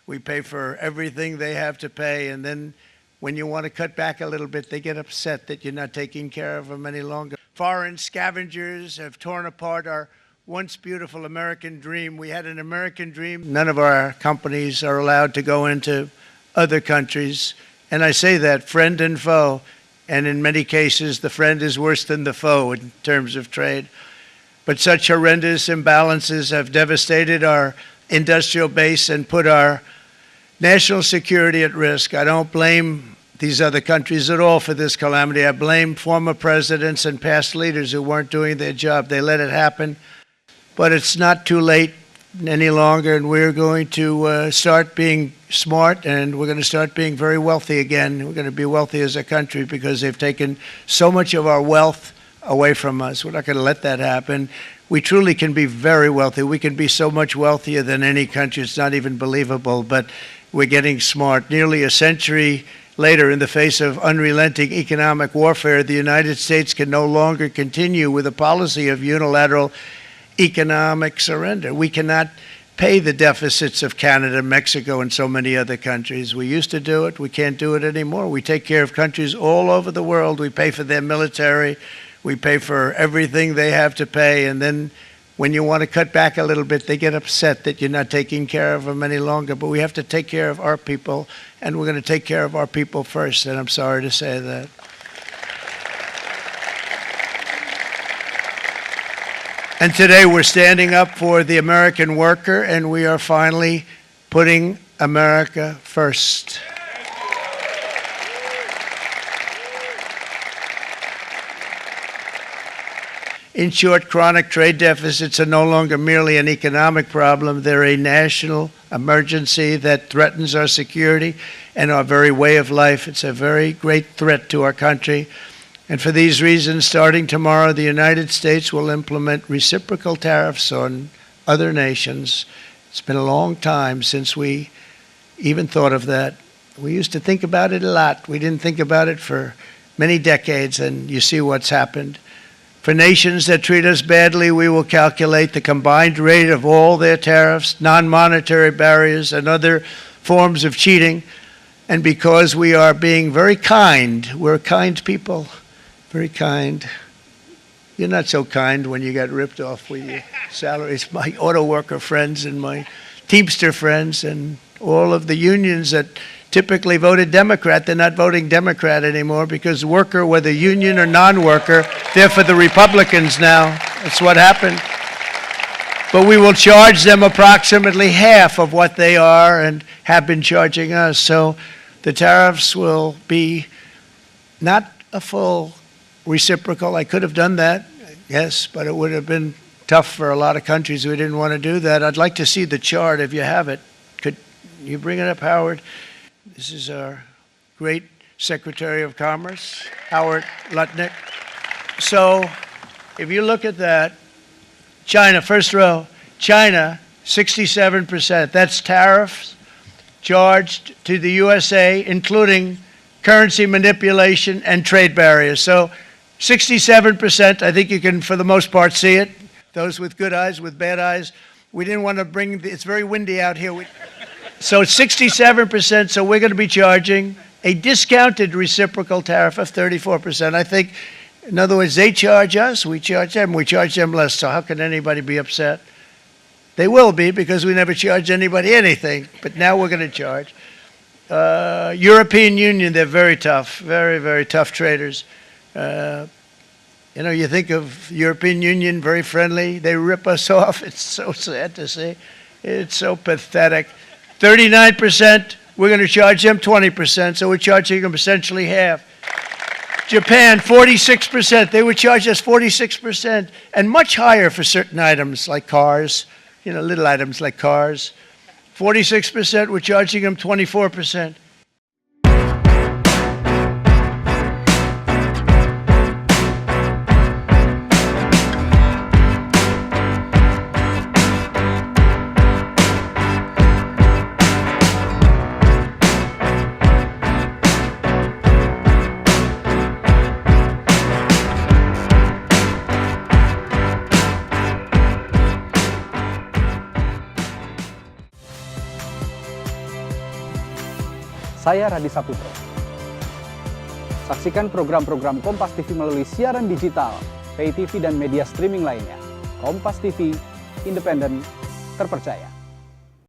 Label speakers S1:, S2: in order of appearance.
S1: We pay for everything they have to pay, and then when you want to cut back a little bit, they get upset that you're not taking care of them any longer. Foreign scavengers have torn apart our once beautiful American dream. We had an American dream. None of our companies are allowed to go into other countries. And I say that, friend and foe. And in many cases, the friend is worse than the foe in terms of trade. But such horrendous imbalances have devastated our industrial base and put our national security at risk. I don't blame these other countries at all for this calamity. I blame former presidents and past leaders who weren't doing their job. They let it happen. But it's not too late any longer, and we're going to start being smart, and we're going to start being very wealthy again. We're going to be wealthy as a country because they've taken so much of our wealth away from us. We're not going to let that happen. We truly can be very wealthy. We can be so much wealthier than any country. It's not even believable, but we're getting smart. Nearly a century later, in the face of unrelenting economic warfare, the United States can no longer continue with a policy of unilateral economic surrender. We cannot pay the deficits of Canada, Mexico, and so many other countries. We used to do it. We can't do it anymore. We take care of countries all over the world. We pay for their military. We pay for everything they have to pay. And then when you want to cut back a little bit, they get upset that you're not taking care of them any longer. But we have to take care of our people, and we're going to take care of our people first. And I'm sorry to say that. And today we're standing up for the American worker, and we are finally putting America first. In short, chronic trade deficits are no longer merely an economic problem. They're a national emergency that threatens our security and our very way of life. It's a very great threat to our country. And for these reasons, starting tomorrow, the United States will implement reciprocal tariffs on other nations. It's been a long time since we even thought of that. We used to think about it a lot. We didn't think about it for many decades, and you see what's happened. For nations that treat us badly, we will calculate the combined rate of all their tariffs, non-monetary barriers, and other forms of cheating. And because we are being very kind, we're kind people. Very kind. You're not so kind when you got ripped off with your salaries. My auto worker friends and my Teamster friends and all of the unions that typically voted Democrat, they're not voting Democrat anymore because worker, whether union or non-worker, they're for the Republicans now. That's what happened. But we will charge them approximately half of what they are and have been charging us. So the tariffs will be not a full reciprocal. I could have done that, yes, but it would have been tough for a lot of countries who didn't want to do that. I'd like to see the chart if you have it. Could you bring it up, Howard? This is our great Secretary of Commerce, Howard Lutnick. So if you look at that, China, first row, China, 67%. That's tariffs charged to the USA, including currency manipulation and trade barriers. So 67%, I think you can, for the most part, see it. Those with good eyes, with bad eyes. We didn't want to bring, it's very windy out here. So it's 67%, so we're going to be charging a discounted reciprocal tariff of 34%. I think, in other words, they charge us, we charge them less, so how can anybody be upset? They will be, because we never charge anybody anything, but now we're going to charge. European Union, they're very tough, very, very tough traders. You know, you think of European Union, very friendly. They rip us off. It's so sad to see. It's so pathetic. 39%, we're going to charge them 20%, so we're charging them essentially half. Japan, 46%. They would charge us 46%, and much higher for certain items like cars, you know, little items like cars. 46%, we're charging them 24%.
S2: Saya Radi Saputro. Saksikan program-program Kompas TV melalui siaran digital, pay TV dan media streaming lainnya. Kompas TV, independen, terpercaya.